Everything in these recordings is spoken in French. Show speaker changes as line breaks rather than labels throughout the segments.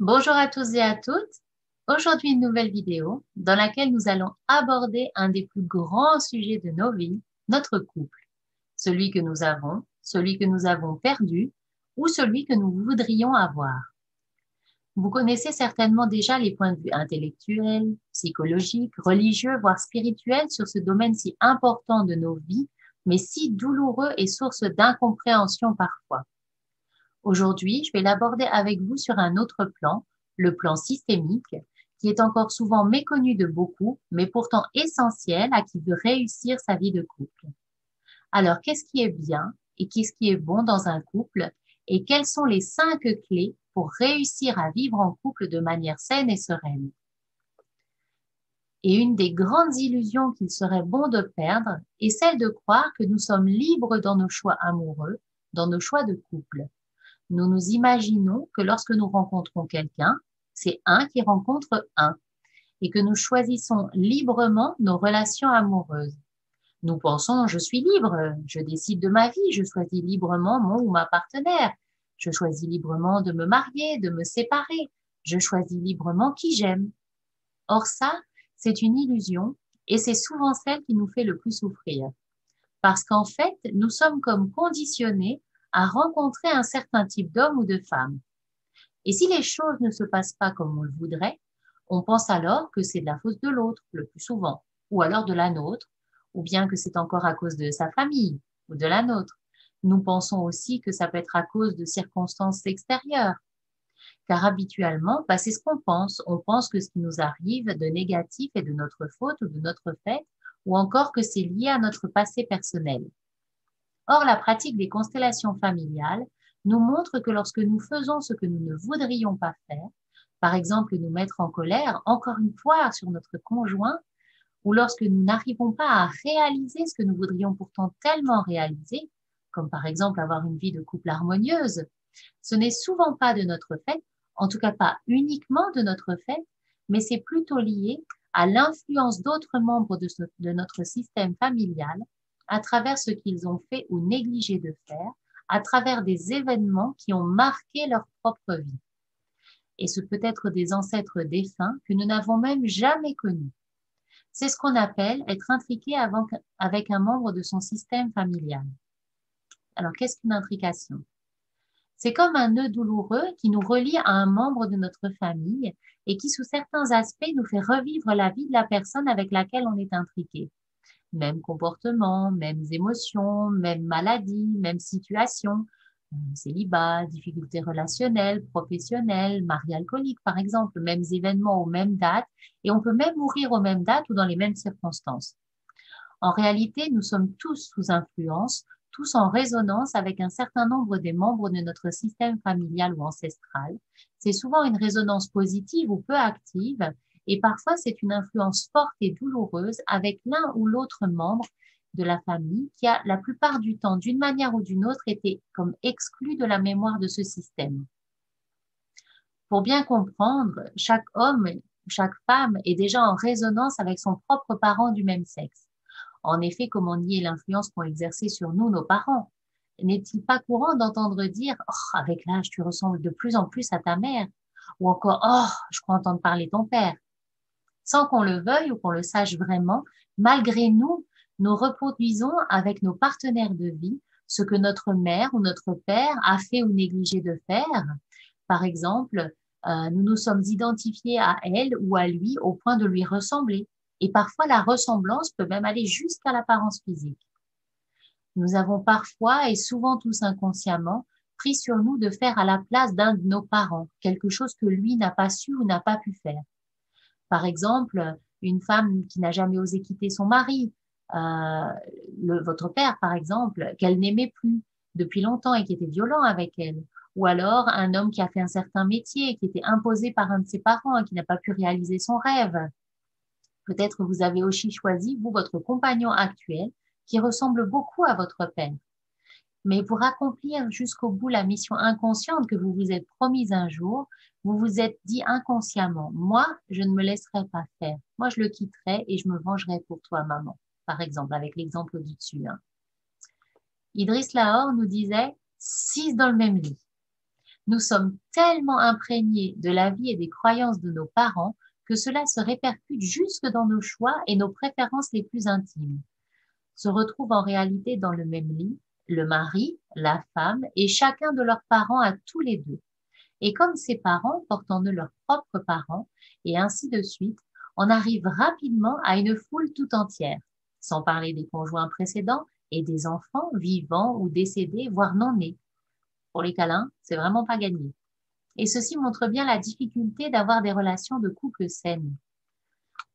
Bonjour à tous et à toutes. Aujourd'hui, une nouvelle vidéo dans laquelle nous allons aborder un des plus grands sujets de nos vies, notre couple. Celui que nous avons perdu ou celui que nous voudrions avoir. Vous connaissez certainement déjà les points de vue intellectuels, psychologiques, religieux, voire spirituels sur ce domaine si important de nos vies, mais si douloureux et source d'incompréhension parfois. Aujourd'hui, je vais l'aborder avec vous sur un autre plan, le plan systémique, qui est encore souvent méconnu de beaucoup, mais pourtant essentiel à qui veut réussir sa vie de couple. Alors, qu'est-ce qui est bien et qu'est-ce qui est bon dans un couple et quelles sont les 5 clés pour réussir à vivre en couple de manière saine et sereine? Et une des grandes illusions qu'il serait bon de perdre est celle de croire que nous sommes libres dans nos choix amoureux, dans nos choix de couple. Nous nous imaginons que lorsque nous rencontrons quelqu'un, c'est un qui rencontre un et que nous choisissons librement nos relations amoureuses. Nous pensons, je suis libre, je décide de ma vie, je choisis librement mon ou ma partenaire, je choisis librement de me marier, de me séparer, je choisis librement qui j'aime. Or ça, c'est une illusion et c'est souvent celle qui nous fait le plus souffrir. Parce qu'en fait, nous sommes comme conditionnés à rencontrer un certain type d'homme ou de femme. Et si les choses ne se passent pas comme on le voudrait, on pense alors que c'est de la faute de l'autre, le plus souvent, ou alors de la nôtre, ou bien que c'est encore à cause de sa famille ou de la nôtre. Nous pensons aussi que ça peut être à cause de circonstances extérieures, car habituellement, c'est ce qu'on pense. On pense que ce qui nous arrive de négatif est de notre faute ou de notre fait, ou encore que c'est lié à notre passé personnel. Or, la pratique des constellations familiales nous montre que lorsque nous faisons ce que nous ne voudrions pas faire, par exemple nous mettre en colère encore une fois sur notre conjoint, ou lorsque nous n'arrivons pas à réaliser ce que nous voudrions pourtant tellement réaliser, comme par exemple avoir une vie de couple harmonieuse, ce n'est souvent pas de notre fait, en tout cas pas uniquement de notre fait, mais c'est plutôt lié à l'influence d'autres membres de notre système familial à travers ce qu'ils ont fait ou négligé de faire, à travers des événements qui ont marqué leur propre vie. Et ce peut être des ancêtres défunts que nous n'avons même jamais connus. C'est ce qu'on appelle être intriqué avec un membre de son système familial. Alors, qu'est-ce qu'une intrication? C'est comme un nœud douloureux qui nous relie à un membre de notre famille et qui, sous certains aspects, nous fait revivre la vie de la personne avec laquelle on est intriqué. Même comportement, mêmes émotions, même maladie, même situation, célibat, difficultés relationnelles, professionnelles, mari alcoolique par exemple, mêmes événements aux mêmes dates, et on peut même mourir aux mêmes dates ou dans les mêmes circonstances. En réalité, nous sommes tous sous influence, tous en résonance avec un certain nombre des membres de notre système familial ou ancestral. C'est souvent une résonance positive ou peu active, et parfois c'est une influence forte et douloureuse avec l'un ou l'autre membre de la famille qui a la plupart du temps, d'une manière ou d'une autre, été comme exclu de la mémoire de ce système. Pour bien comprendre, chaque homme, chaque femme est déjà en résonance avec son propre parent du même sexe. En effet, comment nier l'influence qu'ont exercée sur nous nos parents? N'est-il pas courant d'entendre dire « Oh, avec l'âge, tu ressembles de plus en plus à ta mère » ou encore « Oh, je crois entendre parler ton père ». Sans qu'on le veuille ou qu'on le sache vraiment, malgré nous, nous reproduisons avec nos partenaires de vie ce que notre mère ou notre père a fait ou négligé de faire. Par exemple, nous nous sommes identifiés à elle ou à lui au point de lui ressembler. Et parfois, la ressemblance peut même aller jusqu'à l'apparence physique. Nous avons parfois, et souvent tous inconsciemment, pris sur nous de faire à la place d'un de nos parents quelque chose que lui n'a pas su ou n'a pas pu faire. Par exemple, une femme qui n'a jamais osé quitter son mari, votre père par exemple, qu'elle n'aimait plus depuis longtemps et qui était violent avec elle. Ou alors un homme qui a fait un certain métier, qui était imposé par un de ses parents et qui n'a pas pu réaliser son rêve. Peut-être vous avez aussi choisi, vous, votre compagnon actuel, qui ressemble beaucoup à votre père. Mais pour accomplir jusqu'au bout la mission inconsciente que vous vous êtes promise un jour, vous vous êtes dit inconsciemment, moi, je ne me laisserai pas faire. Moi, je le quitterai et je me vengerai pour toi, maman. Par exemple, avec l'exemple du dessus. Idriss Lahore nous disait, 6 dans le même lit. Nous sommes tellement imprégnés de la vie et des croyances de nos parents que cela se répercute jusque dans nos choix et nos préférences les plus intimes. Se retrouvent en réalité dans le même lit, le mari, la femme et chacun de leurs parents à tous les deux. Et comme ces parents portent en eux leurs propres parents, et ainsi de suite, on arrive rapidement à une foule tout entière, sans parler des conjoints précédents et des enfants vivants ou décédés, voire non nés. Pour les câlins, c'est vraiment pas gagné. Et ceci montre bien la difficulté d'avoir des relations de couple saines.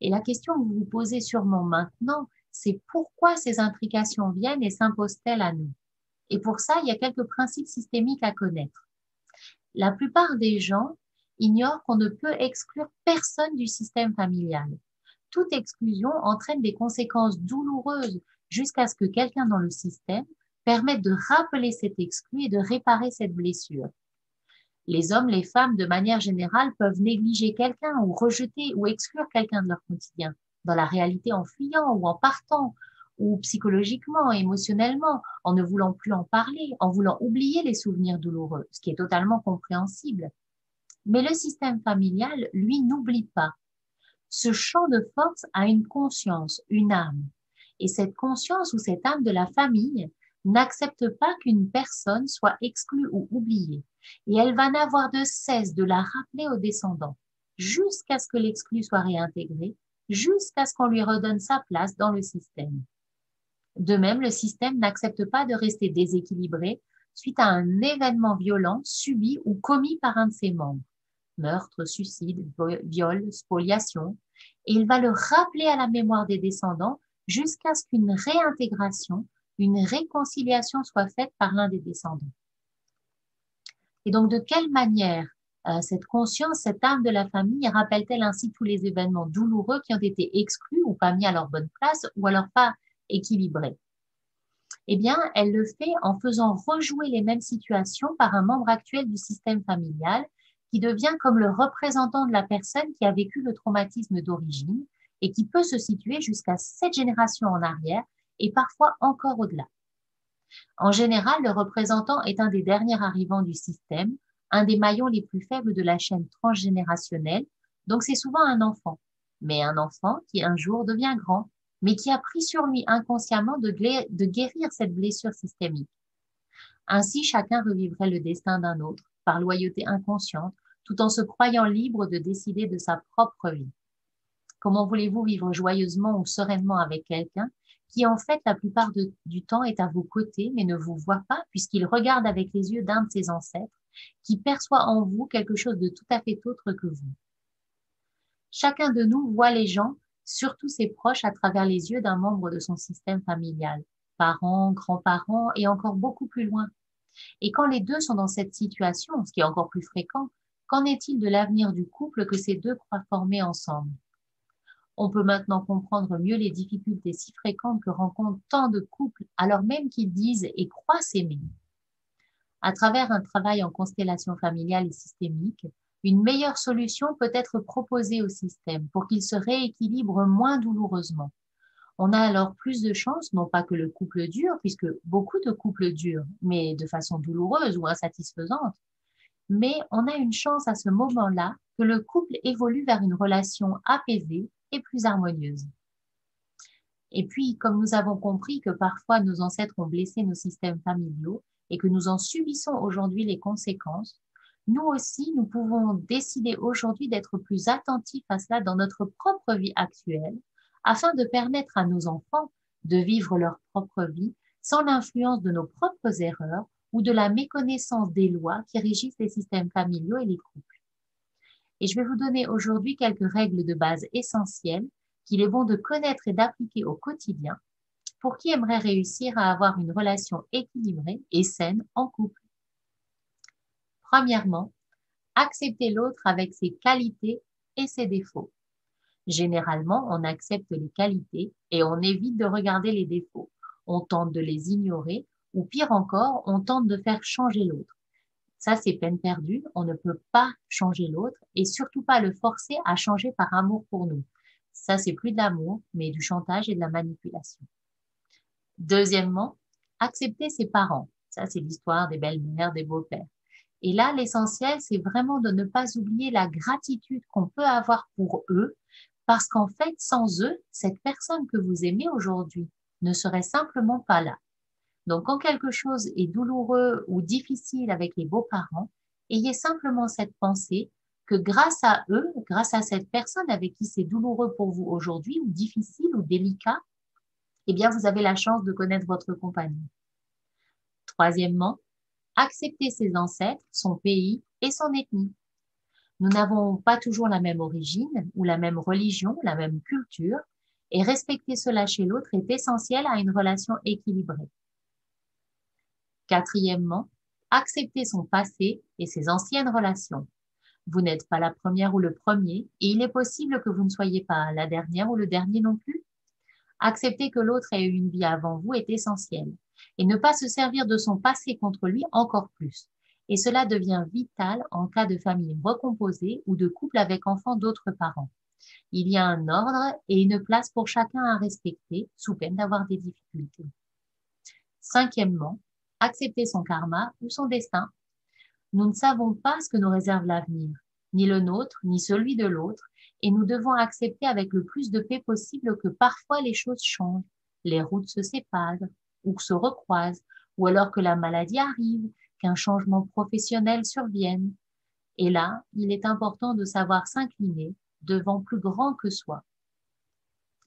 Et la question que vous vous posez sûrement maintenant, c'est pourquoi ces intrications viennent et s'imposent-elles à nous? Et pour ça, il y a quelques principes systémiques à connaître. La plupart des gens ignorent qu'on ne peut exclure personne du système familial. Toute exclusion entraîne des conséquences douloureuses jusqu'à ce que quelqu'un dans le système permette de rappeler cet exclu et de réparer cette blessure. Les hommes, les femmes, de manière générale, peuvent négliger quelqu'un ou rejeter ou exclure quelqu'un de leur quotidien, dans la réalité en fuyant ou en partant, ou psychologiquement, émotionnellement, en ne voulant plus en parler, en voulant oublier les souvenirs douloureux, ce qui est totalement compréhensible. Mais le système familial, lui, n'oublie pas. Ce champ de force a une conscience, une âme. Et cette conscience ou cette âme de la famille n'accepte pas qu'une personne soit exclue ou oubliée. Et elle va n'avoir de cesse de la rappeler aux descendants, jusqu'à ce que l'exclu soit réintégré, jusqu'à ce qu'on lui redonne sa place dans le système. De même, le système n'accepte pas de rester déséquilibré suite à un événement violent subi ou commis par un de ses membres. Meurtre, suicide, viol, spoliation. Et il va le rappeler à la mémoire des descendants jusqu'à ce qu'une réintégration, une réconciliation soit faite par l'un des descendants. Et donc, de quelle manière cette conscience, cette âme de la famille rappelle-t-elle ainsi tous les événements douloureux qui ont été exclus ou pas mis à leur bonne place ou alors pas équilibrés? Eh bien, elle le fait en faisant rejouer les mêmes situations par un membre actuel du système familial qui devient comme le représentant de la personne qui a vécu le traumatisme d'origine et qui peut se situer jusqu'à 7 générations en arrière et parfois encore au-delà. En général, le représentant est un des derniers arrivants du système, un des maillons les plus faibles de la chaîne transgénérationnelle, donc c'est souvent un enfant, mais un enfant qui un jour devient grand, mais qui a pris sur lui inconsciemment de guérir cette blessure systémique. Ainsi, chacun revivrait le destin d'un autre, par loyauté inconsciente, tout en se croyant libre de décider de sa propre vie. Comment voulez-vous vivre joyeusement ou sereinement avec quelqu'un qui, en fait, la plupart du temps est à vos côtés, mais ne vous voit pas, puisqu'il regarde avec les yeux d'un de ses ancêtres, qui perçoit en vous quelque chose de tout à fait autre que vous? Chacun de nous voit les gens, surtout ses proches, à travers les yeux d'un membre de son système familial, parents, grands-parents et encore beaucoup plus loin. Et quand les deux sont dans cette situation, ce qui est encore plus fréquent, qu'en est-il de l'avenir du couple que ces deux croient former ensemble? On peut maintenant comprendre mieux les difficultés si fréquentes que rencontrent tant de couples alors même qu'ils disent et croient s'aimer. À travers un travail en constellation familiale et systémique, une meilleure solution peut être proposée au système pour qu'il se rééquilibre moins douloureusement. On a alors plus de chances, non pas que le couple dure, puisque beaucoup de couples durent, mais de façon douloureuse ou insatisfaisante, mais on a une chance à ce moment-là que le couple évolue vers une relation apaisée et plus harmonieuse. Et puis, comme nous avons compris que parfois nos ancêtres ont blessé nos systèmes familiaux et que nous en subissons aujourd'hui les conséquences, nous aussi, nous pouvons décider aujourd'hui d'être plus attentifs à cela dans notre propre vie actuelle, afin de permettre à nos enfants de vivre leur propre vie sans l'influence de nos propres erreurs ou de la méconnaissance des lois qui régissent les systèmes familiaux et les couples. Et je vais vous donner aujourd'hui quelques règles de base essentielles qu'il est bon de connaître et d'appliquer au quotidien pour qui aimerait réussir à avoir une relation équilibrée et saine en couple. Premièrement, accepter l'autre avec ses qualités et ses défauts. Généralement, on accepte les qualités et on évite de regarder les défauts. On tente de les ignorer ou pire encore, on tente de faire changer l'autre. Ça, c'est peine perdue. On ne peut pas changer l'autre et surtout pas le forcer à changer par amour pour nous. Ça, c'est plus de l'amour, mais du chantage et de la manipulation. Deuxièmement, accepter ses parents. Ça, c'est l'histoire des belles-mères, des beaux-pères. Et là, l'essentiel, c'est vraiment de ne pas oublier la gratitude qu'on peut avoir pour eux, parce qu'en fait, sans eux, cette personne que vous aimez aujourd'hui ne serait simplement pas là. Donc, quand quelque chose est douloureux ou difficile avec les beaux-parents, ayez simplement cette pensée que grâce à eux, grâce à cette personne avec qui c'est douloureux pour vous aujourd'hui, ou difficile ou délicat, eh bien, vous avez la chance de connaître votre compagnon. Troisièmement, accepter ses ancêtres, son pays et son ethnie. Nous n'avons pas toujours la même origine ou la même religion, la même culture, et respecter cela chez l'autre est essentiel à une relation équilibrée. Quatrièmement, accepter son passé et ses anciennes relations. Vous n'êtes pas la première ou le premier, et il est possible que vous ne soyez pas la dernière ou le dernier non plus. Accepter que l'autre ait eu une vie avant vous est essentiel, et ne pas se servir de son passé contre lui encore plus. Et cela devient vital en cas de famille recomposée ou de couple avec enfants d'autres parents. Il y a un ordre et une place pour chacun à respecter, sous peine d'avoir des difficultés. Cinquièmement, accepter son karma ou son destin. Nous ne savons pas ce que nous réserve l'avenir, ni le nôtre, ni celui de l'autre, et nous devons accepter avec le plus de paix possible que parfois les choses changent, les routes se séparent ou se recroisent, ou alors que la maladie arrive, qu'un changement professionnel survienne. Et là, il est important de savoir s'incliner devant plus grand que soi.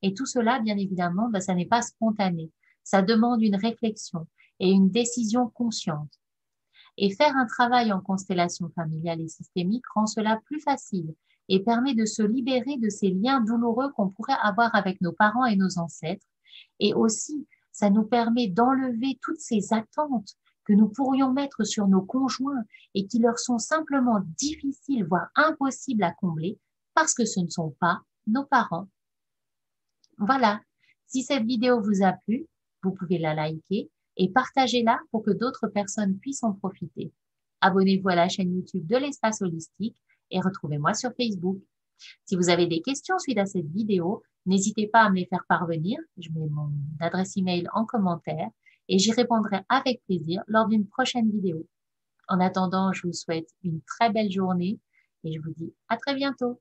Et tout cela, bien évidemment, ça n'est pas spontané. Ça demande une réflexion et une décision consciente. Et faire un travail en constellation familiale et systémique rend cela plus facile et permet de se libérer de ces liens douloureux qu'on pourrait avoir avec nos parents et nos ancêtres. Et aussi, ça nous permet d'enlever toutes ces attentes que nous pourrions mettre sur nos conjoints et qui leur sont simplement difficiles, voire impossibles à combler parce que ce ne sont pas nos parents. Voilà, si cette vidéo vous a plu, vous pouvez la liker et partagez-la pour que d'autres personnes puissent en profiter. Abonnez-vous à la chaîne YouTube de l'Espace Holistique et retrouvez-moi sur Facebook. Si vous avez des questions suite à cette vidéo, n'hésitez pas à me les faire parvenir. Je mets mon adresse email en commentaire et j'y répondrai avec plaisir lors d'une prochaine vidéo. En attendant, je vous souhaite une très belle journée et je vous dis à très bientôt.